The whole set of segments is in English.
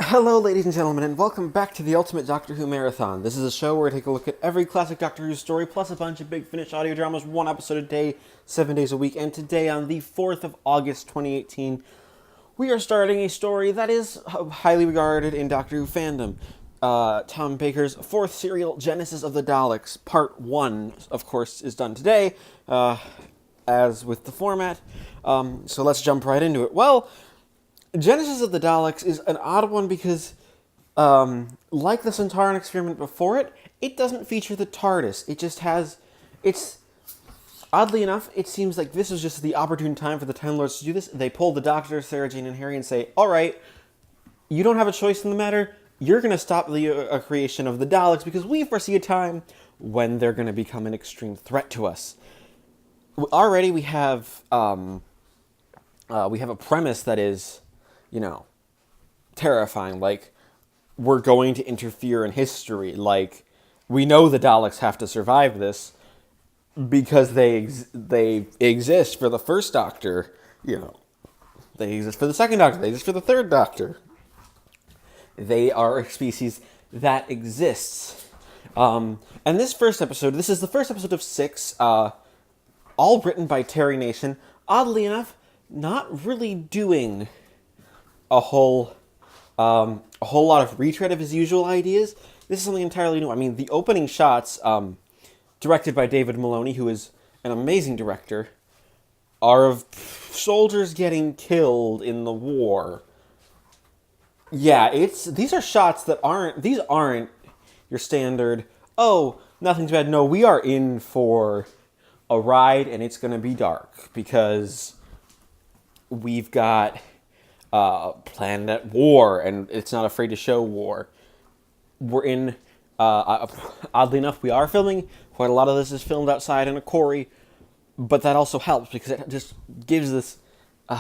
Hello, ladies and gentlemen, and welcome back to the Ultimate Doctor Who Marathon. This is a show where I take a look at every classic Doctor Who story, plus a bunch of Big Finish audio dramas, one episode a day, 7 days a week, and today, on the 4th of August, 2018, we are starting a story that is highly regarded in Doctor Who fandom. Tom Baker's fourth serial, Genesis of the Daleks, Part 1, of course, is done today, as with the format, so let's jump right into it. Well, Genesis of the Daleks is an odd one because, like the Centauran experiment before it, it doesn't feature the TARDIS. It just has... Oddly enough, it seems like this is just the opportune time for the Time Lords to do this. They pull the Doctor, Sarah Jane, and Harry and say, alright, you don't have a choice in the matter. You're going to stop the creation of the Daleks because we foresee a time when they're going to become an extreme threat to us. Already we have a premise that is... terrifying. Like, we're going to interfere in history. Like, we know the Daleks have to survive this because they exist for the first Doctor. They exist for the second Doctor. They exist for the third Doctor. They are a species that exists. And this is the first episode of 6, all written by Terry Nation. Oddly enough, not really doing a whole lot of retread of his usual ideas. This is something entirely new. I mean, the opening shots, directed by David Maloney, who is an amazing director, are of soldiers getting killed in the war. Yeah, these are shots that aren't your standard, oh, nothing's bad. No, we are in for a ride, and it's going to be dark, because we've got... planet at war, and it's not afraid to show war. We're in, oddly enough, we are filming. Quite a lot of this is filmed outside in a quarry, but that also helps because it just gives this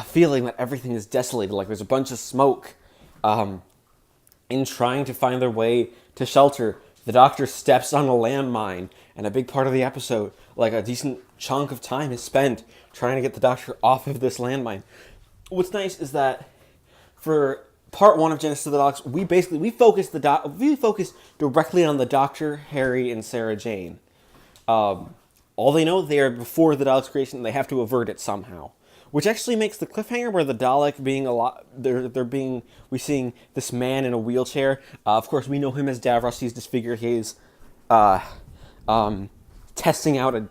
feeling that everything is desolated, like there's a bunch of smoke. In trying to find their way to shelter, the Doctor steps on a landmine, and a big part of the episode, like a decent chunk of time, is spent trying to get the Doctor off of this landmine. What's nice is that for part 1 of Genesis of the Daleks, we focus directly on the Doctor, Harry, and Sarah Jane. All they know, they are before the Daleks' creation, and they have to avert it somehow. Which actually makes the cliffhanger where the Dalek being we seeing this man in a wheelchair. Of course, we know him as Davros. He's disfigured. He's testing out a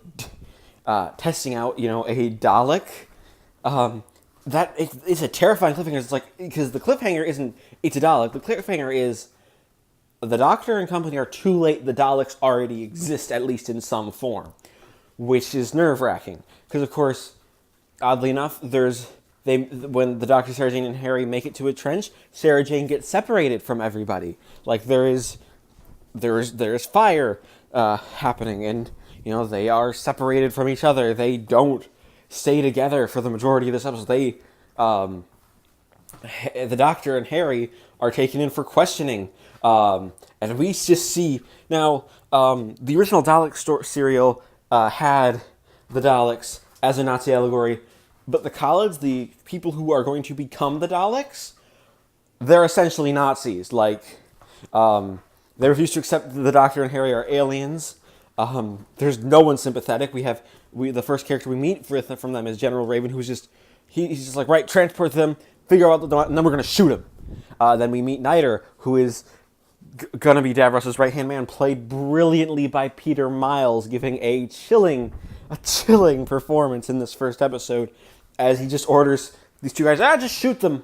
Dalek. That it's a terrifying cliffhanger. It's like, because the cliffhanger isn't it's a Dalek. The cliffhanger is the Doctor and company are too late. The Daleks already exist, at least in some form, which is nerve-wracking. Because of course, oddly enough, when the Doctor, Sarah Jane, and Harry make it to a trench, Sarah Jane gets separated from everybody. Like there is fire happening, and they are separated from each other. They don't stay together for the majority of this episode. The Doctor and Harry are taken in for questioning, and we just see now. The original Dalek serial had the Daleks as a Nazi allegory, but the Khalids, the people who are going to become the Daleks, they're essentially Nazis. Like, they refuse to accept the Doctor and Harry are aliens. There's no one sympathetic. The first character we meet from them is General Raven, who's he's just like, right, transport them, figure out and then we're going to shoot him. Then we meet Niter, who is going to be Davros' right-hand man, played brilliantly by Peter Miles, giving a chilling performance in this first episode, as he just orders these two guys, just shoot them.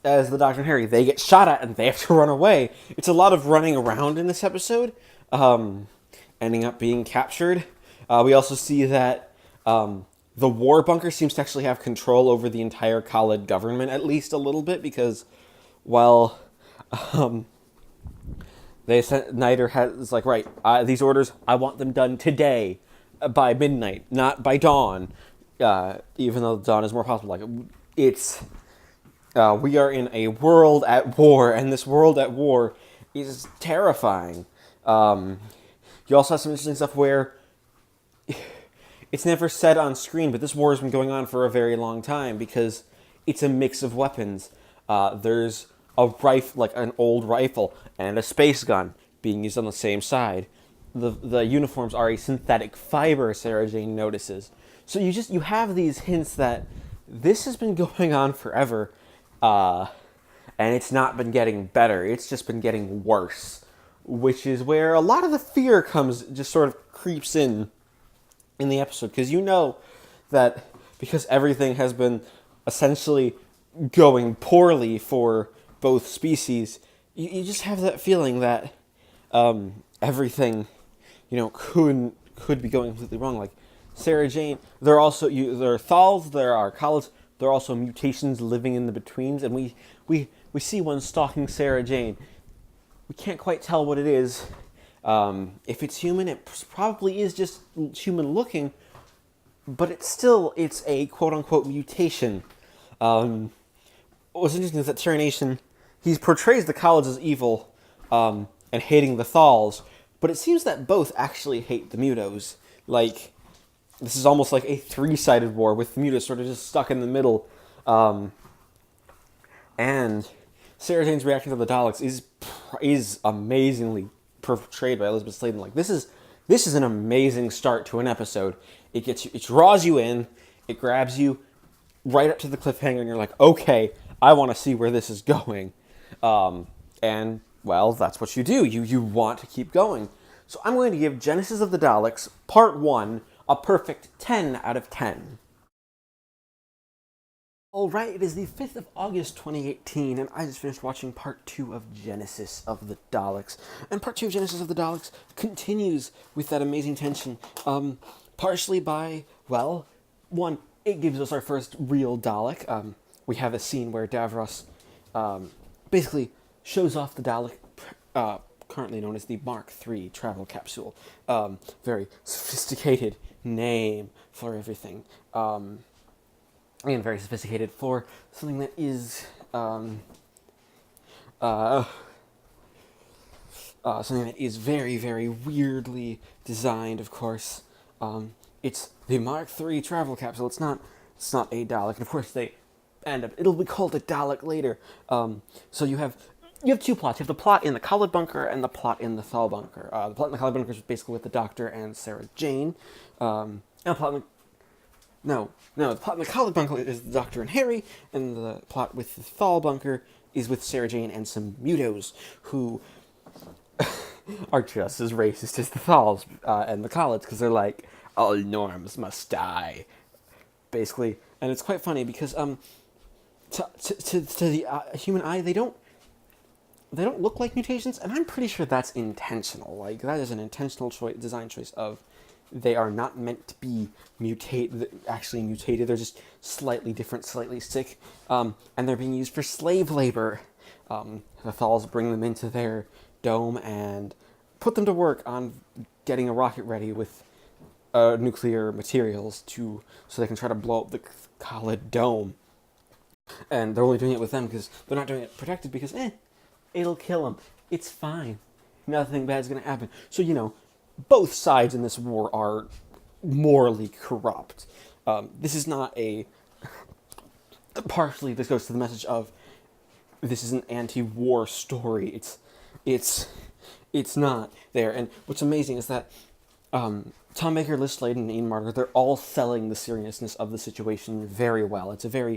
As the Doctor and Harry, they get shot at and they have to run away. It's a lot of running around in this episode, ending up being captured. We also see that the war bunker seems to actually have control over the entire Khalid government, at least a little bit, because while Niter has like, right, these orders, I want them done today by midnight, not by dawn, even though dawn is more possible. Like, it's we are in a world at war, and this world at war is terrifying. You also have some interesting stuff where it's never said on screen, but this war has been going on for a very long time because it's a mix of weapons. There's rifle, like an old rifle, and a space gun being used on the same side. The uniforms are a synthetic fiber, Sarah Jane notices. So you have these hints that this has been going on forever, and it's not been getting better. It's just been getting worse, which is where a lot of the fear comes, just sort of creeps in the episode, because you know that because everything has been essentially going poorly for both species, you just have that feeling that everything, could be going completely wrong. Like Sarah Jane, there are Thals, there are Khalids, there are also mutations living in the betweens, and we see one stalking Sarah Jane. We can't quite tell what it is. If it's human, it probably is just human looking, but it's a quote-unquote mutation. What's interesting is that Tyrannation, he portrays the Khalids as evil, and hating the Thals, but it seems that both actually hate the Mutos. Like, this is almost like a three-sided war, with the Mutos sort of just stuck in the middle. And Sarah Jane's reaction to the Daleks is amazingly portrayed by Elizabeth Sladen. Like, this is an amazing start to an episode. It draws you in, it grabs you right up to the cliffhanger, and you're like, okay, I want to see where this is going. And, well, that's what you do. You want to keep going. So I'm going to give Genesis of the Daleks, Part 1, a perfect 10 out of 10. Alright, it is the 5th of August 2018, and I just finished watching Part 2 of Genesis of the Daleks. And Part 2 of Genesis of the Daleks continues with that amazing tension, partially by, well, one, it gives us our first real Dalek. We have a scene where Davros basically shows off the Dalek, currently known as the Mark III travel capsule. Very sophisticated name for everything. And very sophisticated for something that is something that is very, very weirdly designed. Of course, it's the Mark III travel capsule. It's not a Dalek, and of course it'll be called a Dalek later. So you have two plots. You have the plot in the Khalid bunker and the plot in the Thal bunker. The plot in the Khalid bunker is basically with the Doctor and Sarah Jane. And the plot in the plot in the Khalid bunker is the Doctor and Harry, and the plot with the Thal bunker is with Sarah Jane and some Mutos who are just as racist as the Thals and the Khalids, because they're like, all norms must die, basically. And it's quite funny because to the human eye, they don't look like mutations, and I'm pretty sure that's intentional. Like, that is an intentional design choice of, they are not meant to be actually mutated. They're just slightly different, slightly sick, and they're being used for slave labor. The Thals bring them into their dome and put them to work on getting a rocket ready with nuclear materials so they can try to blow up the Khalid dome. And they're only doing it with them because they're not doing it protected, because it'll kill them. It's fine. Nothing bad's gonna happen. So, both sides in this war are morally corrupt. This is not partially, this goes to the message of, this is an anti-war story. It's not there. And what's amazing is that Tom Baker, Liz Sladen, and Ian Marter, they're all selling the seriousness of the situation very well. They're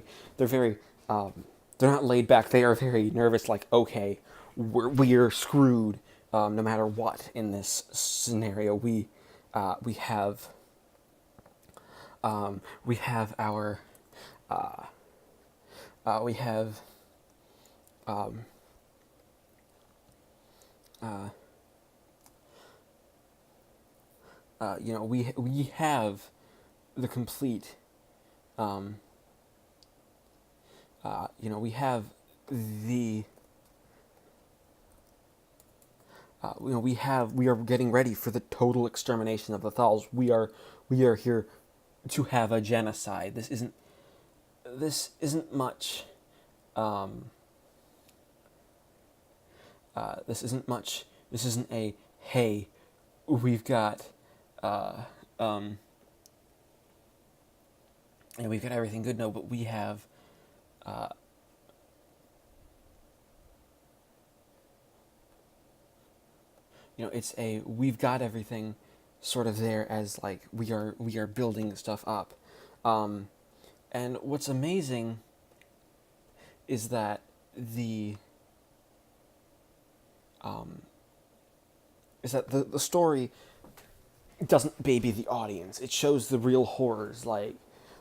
not laid back. They are very nervous, like, okay, we're screwed. No matter what in this scenario, we have our we have the complete we are getting ready for the total extermination of the Thals. We are here to have a genocide. This isn't much. This isn't a, hey, we've got we've got everything good. No, but we have it's we've got everything sort of there as like we are building stuff up. And what's amazing is that the story doesn't baby the audience. It shows the real horrors. Like,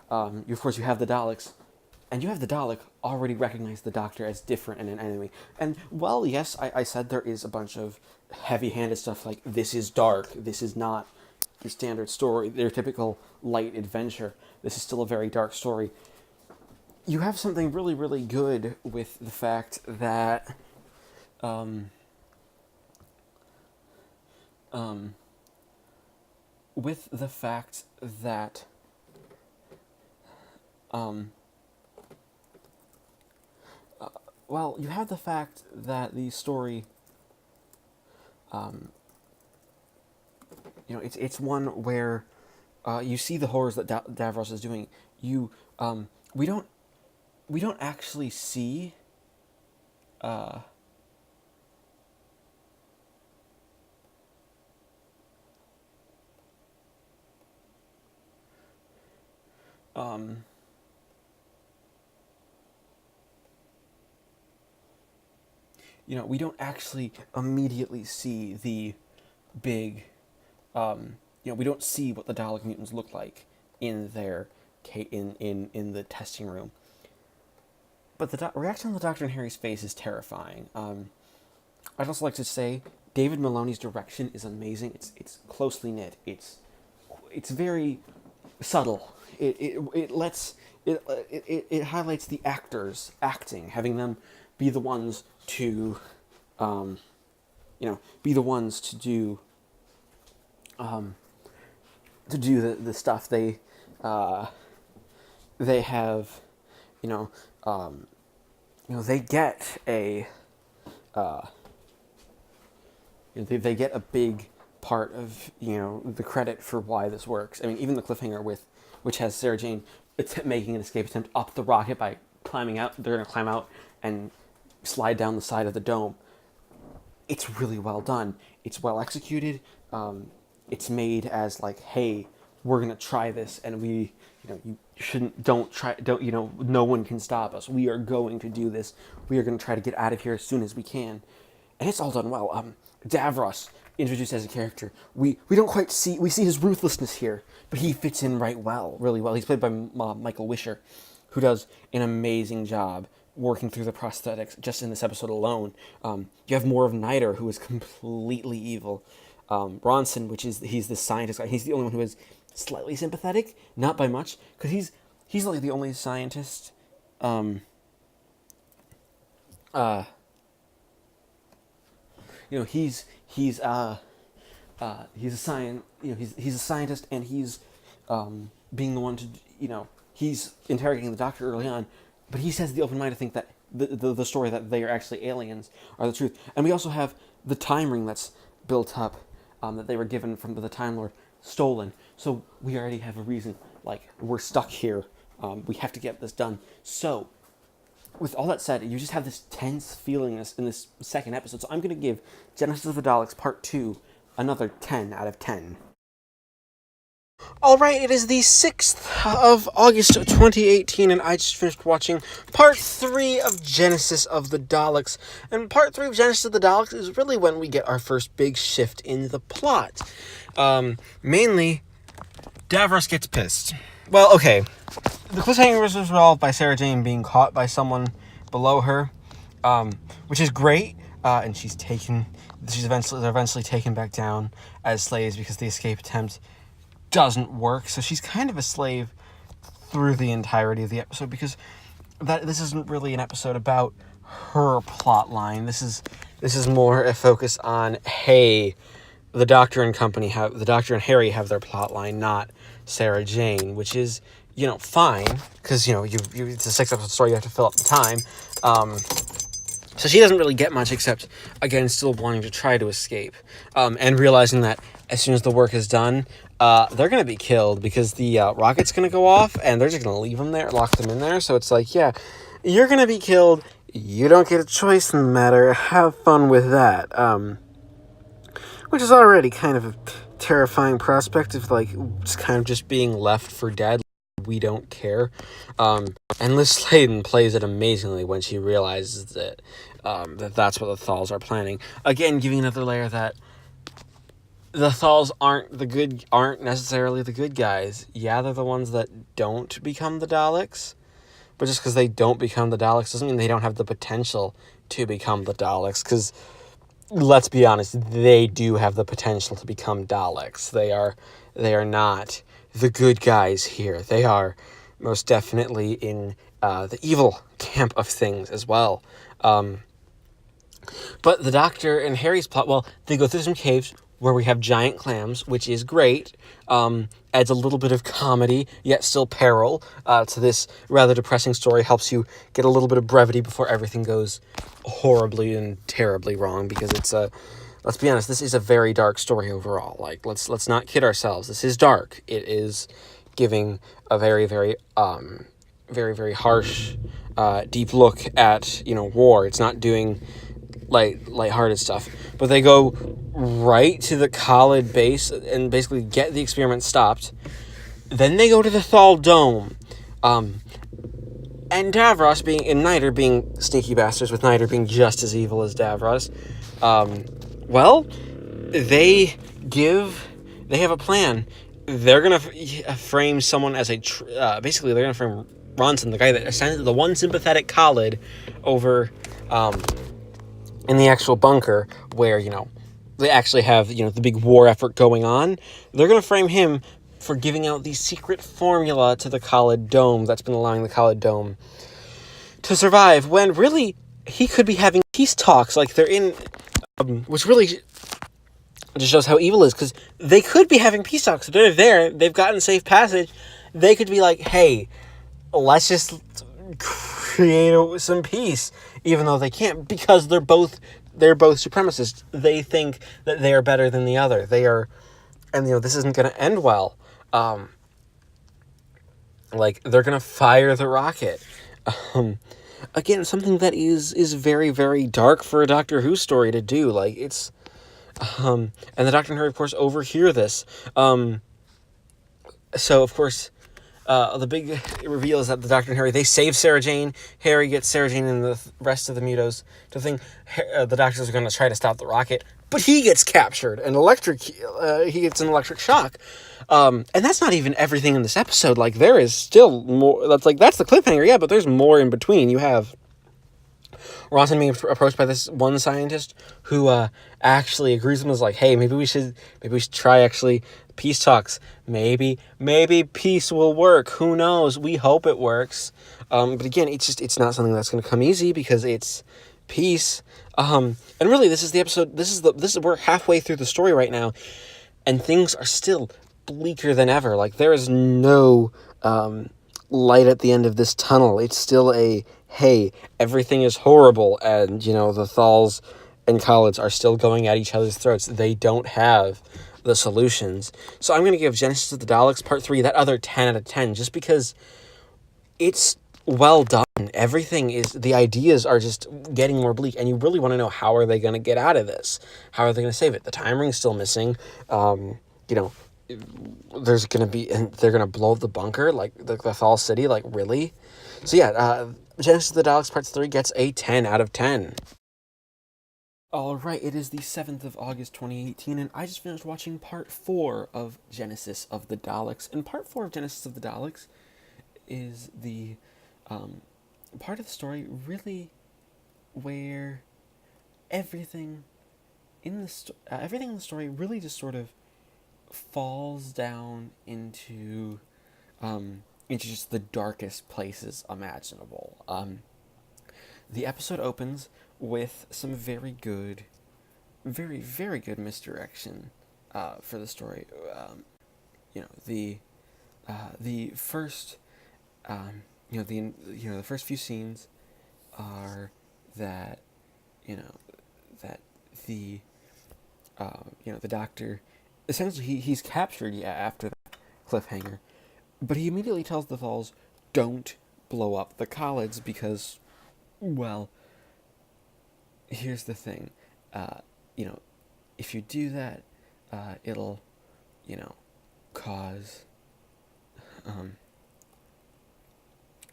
of course, you have the Daleks, and you have the Dalek already recognize the Doctor as different and an enemy. And, well, yes, I said there is a bunch of heavy-handed stuff like, this is dark, this is not your standard story, their typical light adventure. This is still a very dark story. You have something really, really good with the fact that, with the fact that, well, you have the fact that the story, it's one where you see the horrors that Davros is doing. We don't actually see we don't actually immediately see the big, we don't see what the Dalek mutants look like in their in the testing room. But the reaction on the Doctor and Harry's face is terrifying. I'd also like to say David Maloney's direction is amazing. It's closely knit. It's very subtle. It highlights the actors acting, having them be the ones to, be the ones to do the stuff they have, they get a, they get a big part of, the credit for why this works. I mean, even the cliffhanger which has Sarah Jane making an escape attempt up the rocket by climbing out. They're going to climb out and slide down the side of the dome. It's really well done. It's well executed. It's made as like, hey, we're going to try this, and we, no one can stop us. We are going to do this. We are going to try to get out of here as soon as we can. And it's all done well. Davros, introduced as a character, we don't quite see, we see his ruthlessness here, but he fits in really well. He's played by Michael Wisher, who does an amazing job working through the prosthetics just in this episode alone. You have more of Niter, who is completely evil. Ronson, he's the scientist guy. He's the only one who is slightly sympathetic, not by much, because he's like the only scientist. He's a scientist, and he's being the one to, he's interrogating the Doctor early on, but he has the open mind to think that the story that they are actually aliens are the truth. And we also have the time ring that's built up, that they were given from the Time Lord, stolen. So we already have a reason, like, we're stuck here. We have to get this done. So, with all that said, you just have this tense feeling in this second episode. So I'm going to give Genesis of the Daleks Part 2 another 10 out of 10. Alright, it is the 6th of August 2018, and I just finished watching Part 3 of Genesis of the Daleks. And Part 3 of Genesis of the Daleks is really when we get our first big shift in the plot. Mainly, Davros gets pissed. Well, okay. The cliffhanger was resolved by Sarah Jane being caught by someone below her, which is great, and they're eventually taken back down as slaves because the escape attempt doesn't work. So she's kind of a slave through the entirety of the episode, because this isn't really an episode about her plot line. This is more a focus on, hey, the Doctor and Harry have their plot line, not Sarah Jane, which is, fine, because, it's a 6 episode story, you have to fill up the time. So she doesn't really get much, except, again, still wanting to try to escape, and realizing that as soon as the work is done, they're going to be killed, because the rocket's going to go off, and they're just going to leave them there, lock them in there. So it's like, yeah, you're going to be killed. You don't get a choice in the matter. Have fun with that. which is already kind of a terrifying prospect of, like, it's kind of just being left for dead. We don't care. And Liz Sladen plays it amazingly when she realizes that that's what the Thals are planning. Again, giving another layer that the Thals aren't necessarily the good guys. Yeah, they're the ones that don't become the Daleks, but just because they don't become the Daleks doesn't mean they don't have the potential to become the Daleks, because let's be honest, they do have the potential to become Daleks. They are not the good guys here. They are most definitely in the evil camp of things as well. But the Doctor and Harry's plot, well, they go through some caves where we have giant clams, which is great. Adds a little bit of comedy, yet still peril to this rather depressing story. Helps you get a little bit of brevity before everything goes horribly and terribly wrong, because it's a... Let's be honest, this is a very dark story overall. Like, let's not kid ourselves. This is dark. It is giving a very, very, very, very harsh, deep look at, war. It's not doing lighthearted stuff. But they go right to the Khalid base and basically get the experiment stopped. Then they go to the Thal Dome. And Davros and Niter being sneaky bastards, with Niter being just as evil as Davros. They have a plan. They're going to frame someone as basically they're going to frame Ronson, the guy that ascended the one sympathetic Khalid, over in the actual bunker where, they actually have, the big war effort going on. They're going to frame him for giving out the secret formula to the Khalid Dome that's been allowing the Khalid Dome to survive, when really he could be having peace talks like they're in, which really just shows how evil is, because they could be having peace talks. They're there, they've gotten safe passage. They could be like, hey, let's just create some peace, even though they can't, because they're both supremacists. They think that they are better than the other. They are, and this isn't going to end well. They're going to fire the rocket. Again, something that is very, very dark for a Doctor Who story to do. It's, and the Doctor and Harry, of course, overhear this. So, of course, the big reveal is that the Doctor and Harry, they save Sarah Jane. Harry gets Sarah Jane and the rest of the mutos to think the Doctors are going to try to stop the rocket, but he gets captured and he gets an electric shock. And that's not even everything in this episode. There is still more. That's the cliffhanger, yeah, but there's more in between. You have Ronson being approached by this one scientist who actually agrees with him, is like, hey, maybe we should try actually peace talks. Maybe peace will work. Who knows? We hope it works. But again, it's not something that's going to come easy, because it's peace. And really, this is the episode. We're halfway through the story right now, and things are still bleaker than ever. There is no light at the end of this tunnel. It's still hey, everything is horrible, and the Thals and Khalids are still going at each other's throats. They don't have the solutions. So I'm going to give Genesis of the Daleks Part 3 that other 10 out of 10, just because it's well done. The ideas are just getting more bleak, and you really want to know, how are they going to get out of this? How are they going to save it? The time ring's still missing. There's going to be, and they're going to blow up the bunker, the Thal City, really? So yeah, Genesis of the Daleks Part 3 gets a 10 out of 10. Alright, it is the 7th of August 2018, and I just finished watching Part 4 of Genesis of the Daleks. And Part 4 of Genesis of the Daleks is the part of the story, really, where everything in the story really just sort of falls down into just the darkest places imaginable. The episode opens with some very good, very, very good misdirection for the story. The first, the first few scenes are that, the Doctor, essentially he's captured, after that cliffhanger, but he immediately tells the Thals, don't blow up the Khalids, because, well, here's the thing, if you do that, it'll, you know, cause, um,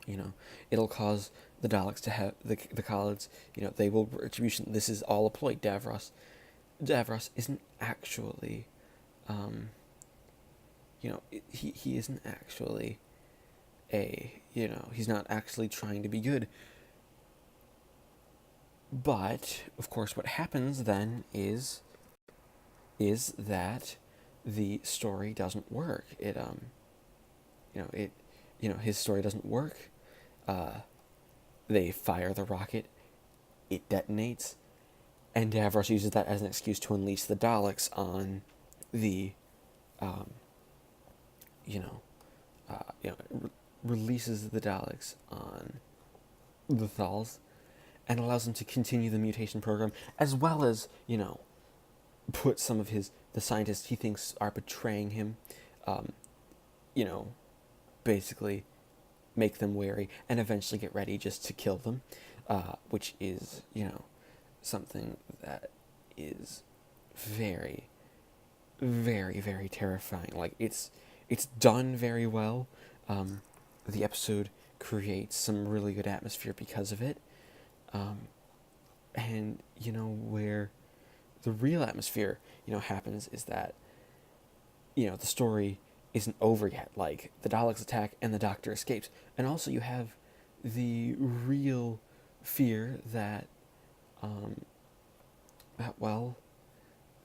you know, it'll cause the Daleks to have the Khalids, you know, they will retribution. This is all a ploy. Davros isn't actually, you know, he isn't actually you know, he's not actually trying to be good. But of course, what happens then is that the story doesn't work. His story doesn't work. They fire the rocket, it detonates, and Davros uses that as an excuse to unleash the Daleks on the, releases the Daleks on the Thals, and allows them to continue the mutation program, as well as, you know, put some of the scientists he thinks are betraying him, you know, basically make them wary, and eventually get ready just to kill them, which is, you know, something that is very, very, very terrifying. Like, it's done very well. The episode creates some really good atmosphere because of it. And, you know, where the real atmosphere, you know, happens is that, you know, the story isn't over yet. Like, the Daleks attack and the Doctor escapes. And also you have the real fear that,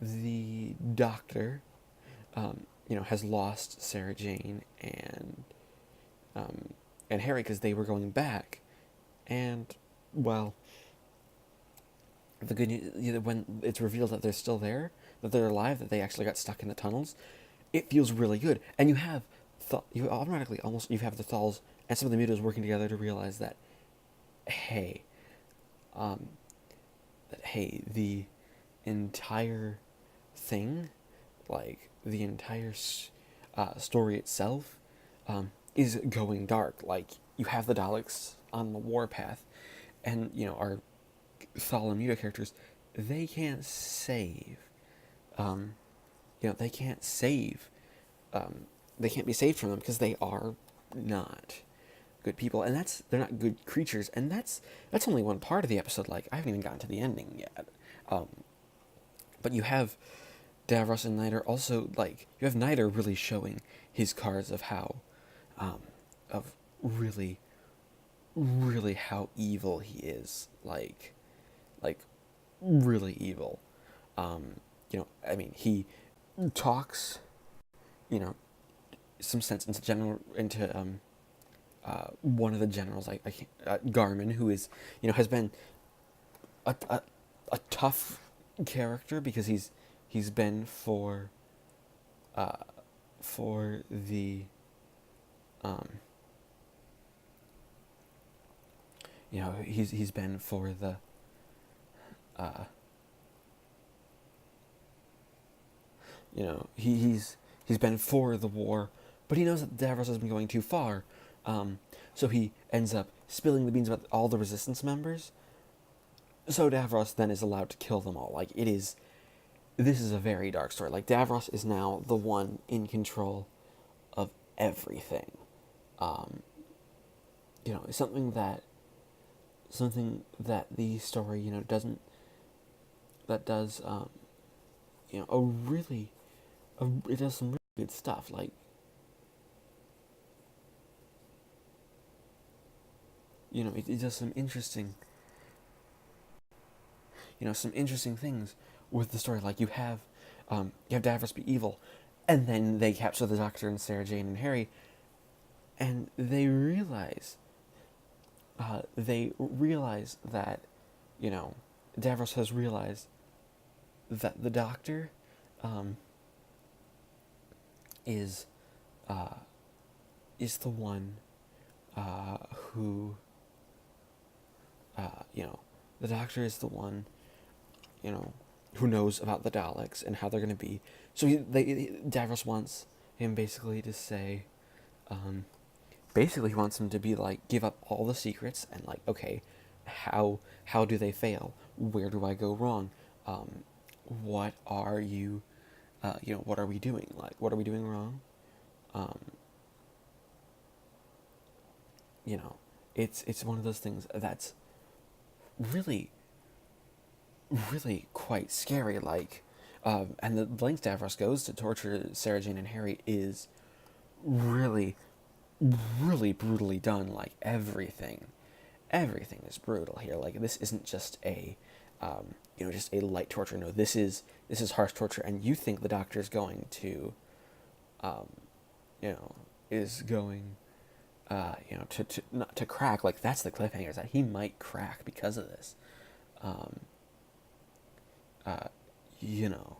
the Doctor, you know, has lost Sarah Jane and Harry, because they were going back. And, well, the good news, you know, when it's revealed that they're still there, that they're alive, that they actually got stuck in the tunnels, it feels really good. And you have you automatically almost, you have the Thals and some of the mutos working together to realize that, hey, the entire thing, like the entire story itself, is going dark. Like, you have the Daleks on the warpath, and, you know, our Thal and Muto characters, they can't save, they can't save, they can't be saved from them, because they are not good people, and they're not good creatures, and that's only one part of the episode. Like, I haven't even gotten to the ending yet. But you have Davros and Niter also, like, you have Niter really showing his cards of how, of really, really how evil he is, like really evil. You know, I mean, he talks, you know, some sense into one of the generals, Garmin, who is, you know, has been a tough character, because he's been for the you know, he's been for the you know, he's been for the war, but he knows that Davros has been going too far, so he ends up spilling the beans about all the resistance members. So Davros then is allowed to kill them all. Like, this is a very dark story. Like, Davros is now the one in control of everything. You know, something that the story, you know, does, you know, it does some really good stuff. Like, you know, it does some interesting, you know, some interesting things with the story. Like, you have Davros be evil, and then they capture the Doctor and Sarah Jane and Harry, and they realize that, you know, Davros has realized that the Doctor is the one who, you know, the Doctor is the one, you know, who knows about the Daleks and how they're going to be. So Davros wants him basically to say, basically he wants him to be like, give up all the secrets, and, like, okay, how do they fail? Where do I go wrong? what are you, what are we doing? Like, what are we doing wrong? Um, it's one of those things that's really, really quite scary. Like, and the length Davros goes to torture Sarah Jane and Harry is really, really brutally done. Like, everything is brutal here. Like, this isn't just just a light torture. No, this is harsh torture. And you think the doctor is going to, um, is going, to not to crack. Like, that's the cliffhanger, is that he might crack because of this. Um, uh, you know,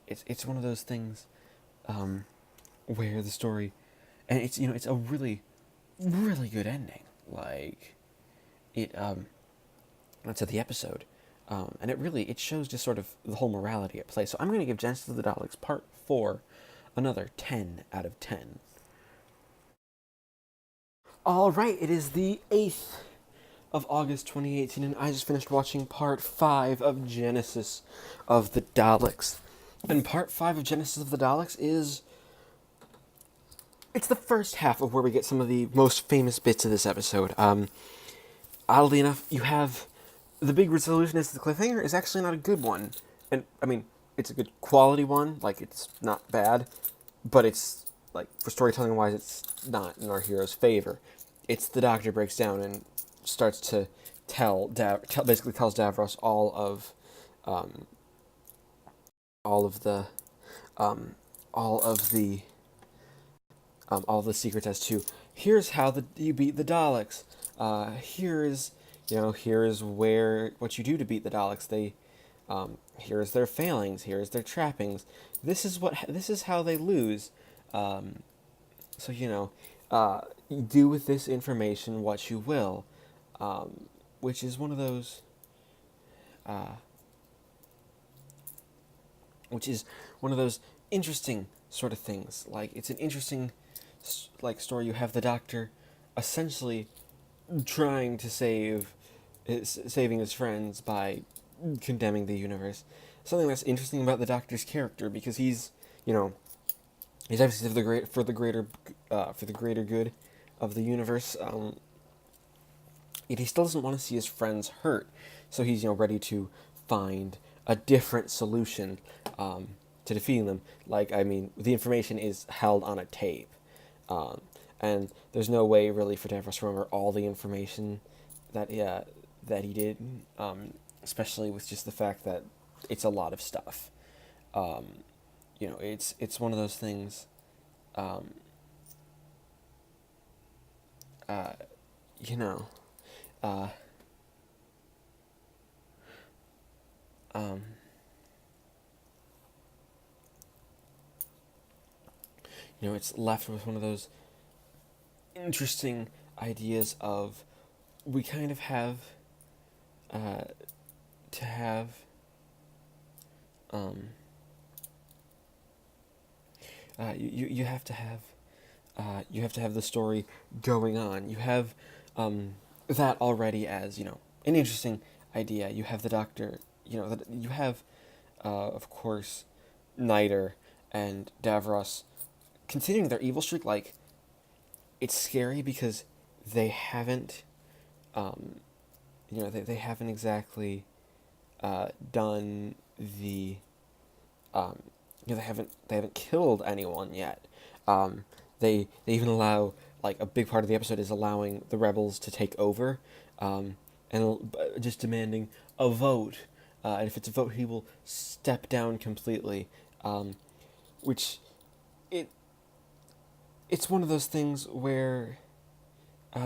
it's one of those things, where the story, and it's a really, really good ending. Like, that's at the episode, and it shows just sort of the whole morality at play. So I'm going to give Genesis of the Daleks Part 4 another 10 out of 10. All right, it is the 8th of August 2018, and I just finished watching Part 5 of Genesis of the Daleks. And Part 5 of Genesis of the Daleks it's the first half of where we get some of the most famous bits of this episode. Oddly enough, you have the big resolution is the cliffhanger is actually not a good one. And, I mean, it's a good quality one, like, it's not bad, but it's, like, for storytelling wise, it's not in our hero's favor. It's the doctor breaks down and starts to basically tells Davros all of the all the secrets as to here's how you beat the Daleks. Here is where what you do to beat the Daleks. Here's their failings. Here's their trappings. This is how they lose. So you do with this information what you will, which is one of those. Which is one of those interesting sort of things. Like, it's an interesting story. You have the Doctor essentially trying to saving his friends by condemning the universe. Something that's interesting about the Doctor's character, because he's obviously for the greater good of the universe. Yet he still doesn't want to see his friends hurt, so he's ready to find a different solution to defeating them. Like, I mean, the information is held on a tape, and there's no way really for Davros to remember all the information that he did, especially with just the fact that it's a lot of stuff. It's one of those things. Uh, you know, uh, um, it's left with one of those interesting ideas of we kind of have to have you have to have the story going on. You have that already as an interesting idea. You have the Doctor. You have of course Niter and Davros continuing their evil streak. Like, it's scary because they haven't they haven't exactly done the they haven't killed anyone yet. They even allow, like, a big part of the episode is allowing the rebels to take over, and just demanding a vote. And if it's a vote, he will step down completely. Which it's one of those things where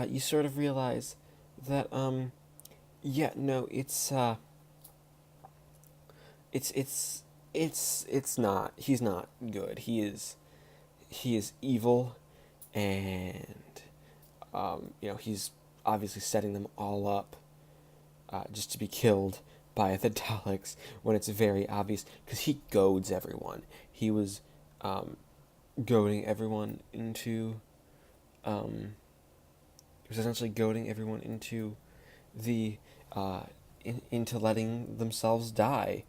you sort of realize that it's not, he's not good. He is evil, and he's obviously setting them all up just to be killed by the Daleks, when it's very obvious, because he goads everyone. He was goading everyone into he was essentially goading everyone into the into letting themselves die,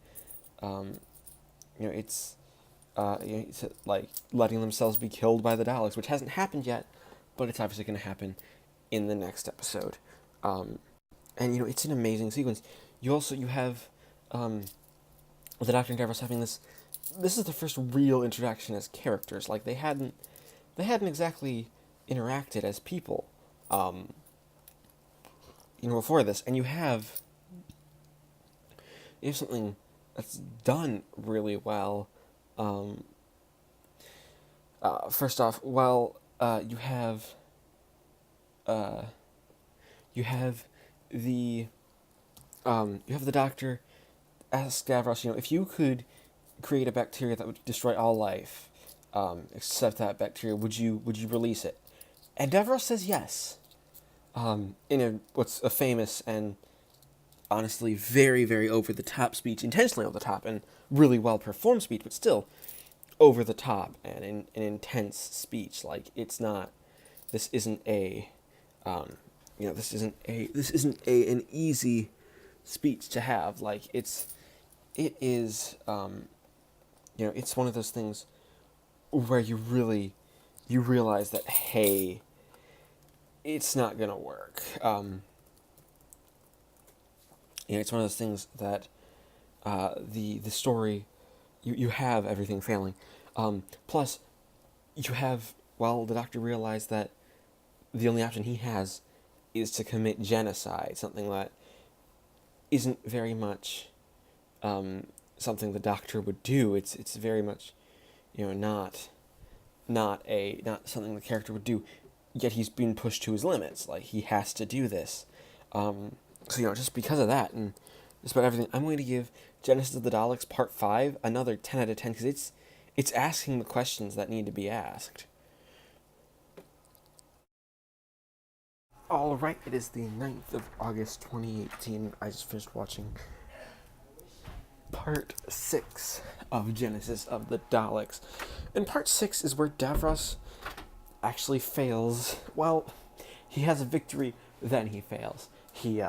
it's like letting themselves be killed by the Daleks, which hasn't happened yet, but it's obviously going to happen in the next episode. And it's an amazing sequence. You have the Doctor and Davros having this. This is the first real introduction as characters. Like they hadn't exactly interacted as people, before this. And you have something that's done really well. First off, you have the Doctor ask Davros, if you could create a bacteria that would destroy all life, except that bacteria, would you release it? And Davros says yes. In what's a famous and honestly very, very over the top speech, intentionally over the top and really well performed speech, but still over the top and an intense speech. Like it's not. This isn't an easy speech to have. Like it is. It's one of those things where you realize that, hey, it's not gonna work. It's one of those things that the story, you have everything failing. Plus, you have, the Doctor realized that the only option he has is to commit genocide, something that isn't very much something the Doctor would do. It's very much, not something the character would do. Yet he's been pushed to his limits. Like he has to do this. So just because of that and just about everything, I'm going to give Genesis of the Daleks Part 5 another 10 out of 10 because it's asking the questions that need to be asked. Alright, it is the 9th of August 2018. I just finished watching Part 6 of Genesis of the Daleks. And Part 6 is where Davros actually fails. Well, he has a victory, then he fails. He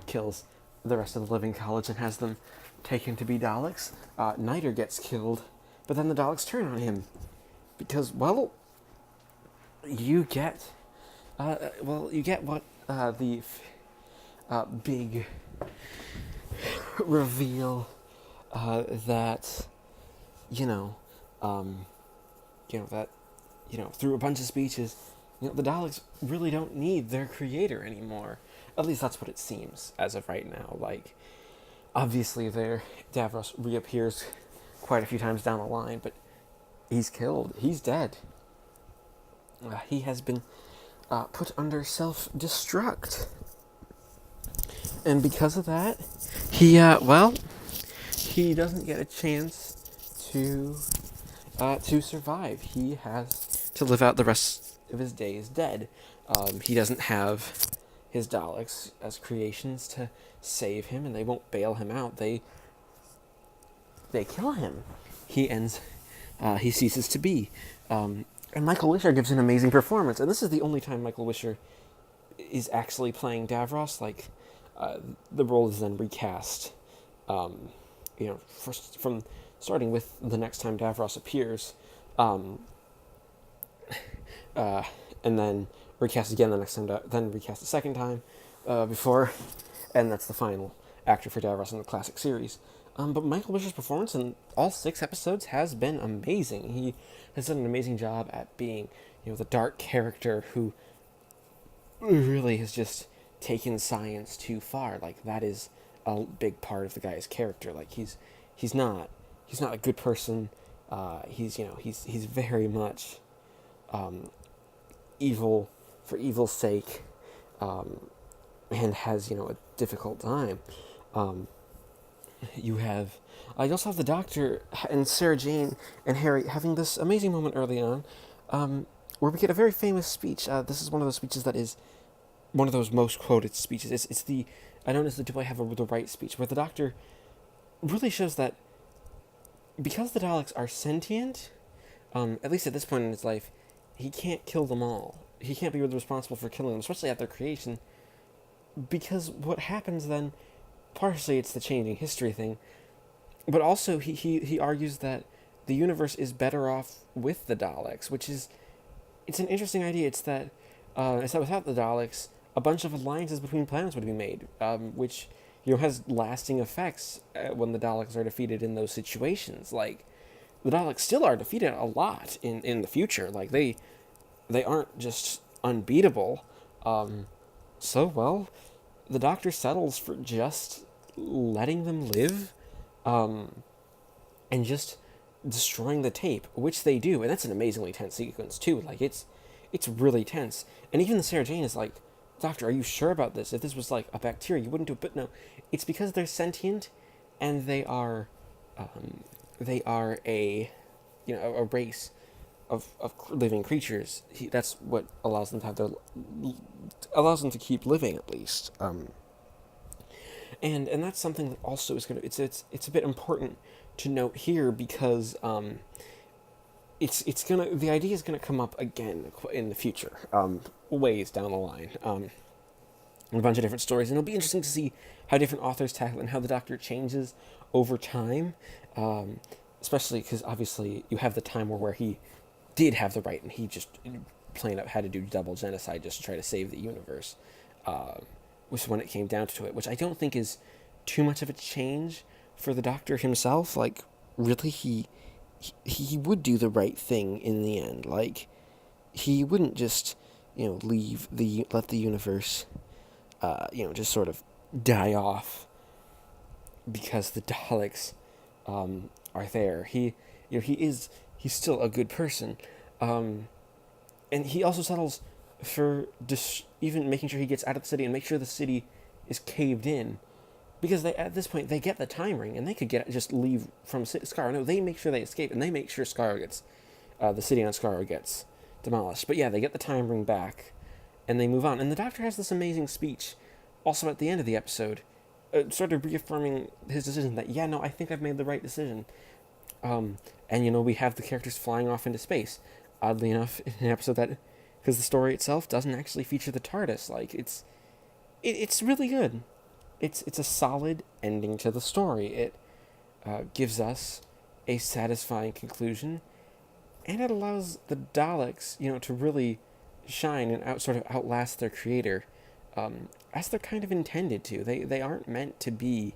kills the rest of the living college and has them taken to be Daleks. Niter gets killed, but then the Daleks turn on him. Because, you get what the big reveal that through a bunch of speeches, the Daleks really don't need their creator anymore. At least that's what it seems as of right now. Like, obviously, Davros reappears quite a few times down the line, but he's killed. He's dead. He has been put under self-destruct. And because of that, he doesn't get a chance to survive. He has to live out the rest of his days dead. He doesn't have his Daleks as creations to save him, and they won't bail him out. They kill him. He ceases to be. And Michael Wisher gives an amazing performance, and this is the only time Michael Wisher is actually playing Davros. Like, the role is then recast. First from starting with the next time Davros appears, and then recast again the next time, then recast a second time before, and that's the final actor for Davros in the classic series. But Michael Wisher's performance in all 6 episodes has been amazing. He has done an amazing job at being, the dark character who really has just taken science too far. Like, that is a big part of the guy's character. Like, he's not a good person. He's very much evil for evil's sake, and has a difficult time. You also have the Doctor and Sarah Jane and Harry having this amazing moment early on, where we get a very famous speech. This is one of those speeches that is one of those most quoted speeches. It's the, I known as the "Do I have the right" speech, where the Doctor really shows that because the Daleks are sentient, at least at this point in his life, he can't kill them all. He can't be responsible for killing them, especially at their creation, because what happens then, partially it's the changing history thing, but also he argues that the universe is better off with the Daleks, which is it's an interesting idea. It's that without the Daleks, a bunch of alliances between planets would be made, which has lasting effects when the Daleks are defeated in those situations. Like the Daleks still are defeated a lot in the future. Like they aren't just unbeatable. So well, the Doctor settles for just letting them live, and just destroying the tape, which they do, and that's an amazingly tense sequence too. Like it's really tense, and even the Sarah Jane is like, Doctor, are you sure about this? If this was like a bacteria, you wouldn't do it. But no, it's because they're sentient, and they are a a race of living creatures. That's what allows them to have allows them to keep living at least. And that's something that also is it's a bit important to note here because the idea is gonna come up again in the future, ways down the line, in a bunch of different stories, and it'll be interesting to see how different authors tackle it and how the Doctor changes over time, especially because obviously you have the time where he did have the right and he just plain up had to do double genocide just to try to save the universe, was when it came down to it, which I don't think is too much of a change for the Doctor himself. Like, really, he would do the right thing in the end. Like, he wouldn't just, let the universe, just sort of die off because the Daleks, are there. He's still a good person, and he also settles for even making sure he gets out of the city and make sure the city is caved in, because at this point they get the time ring and they could just leave from Skaro. No, they make sure they escape and they make sure Skaro gets the city on Skaro gets demolished. But yeah, they get the time ring back and they move on. And the Doctor has this amazing speech also at the end of the episode, sort of reaffirming his decision that I think I've made the right decision. And we have the characters flying off into space. Oddly enough, in an episode that, because the story itself doesn't actually feature the TARDIS. Like, it's really good. It's a solid ending to the story. It gives us a satisfying conclusion, and it allows the Daleks, to really shine and sort of outlast their creator, as they're kind of intended to. They aren't meant to be.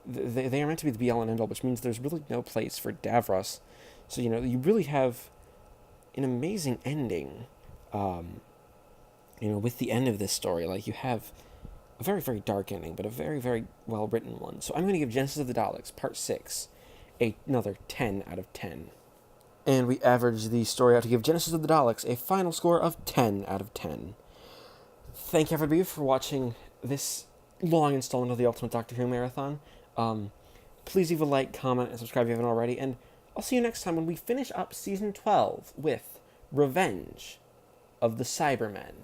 They are meant to be the be all and end all, which means there's really no place for Davros. So you really have an amazing ending, with the end of this story. Like, you have a very, very dark ending, but a very, very well-written one. So I'm going to give Genesis of the Daleks, Part 6, another 10 out of 10. And we average the story out to give Genesis of the Daleks a final score of 10 out of 10. Thank you, everybody, for watching this long installment of the Ultimate Doctor Who Marathon. Please leave a like, comment, and subscribe if you haven't already, and I'll see you next time when we finish up Season 12 with Revenge of the Cybermen.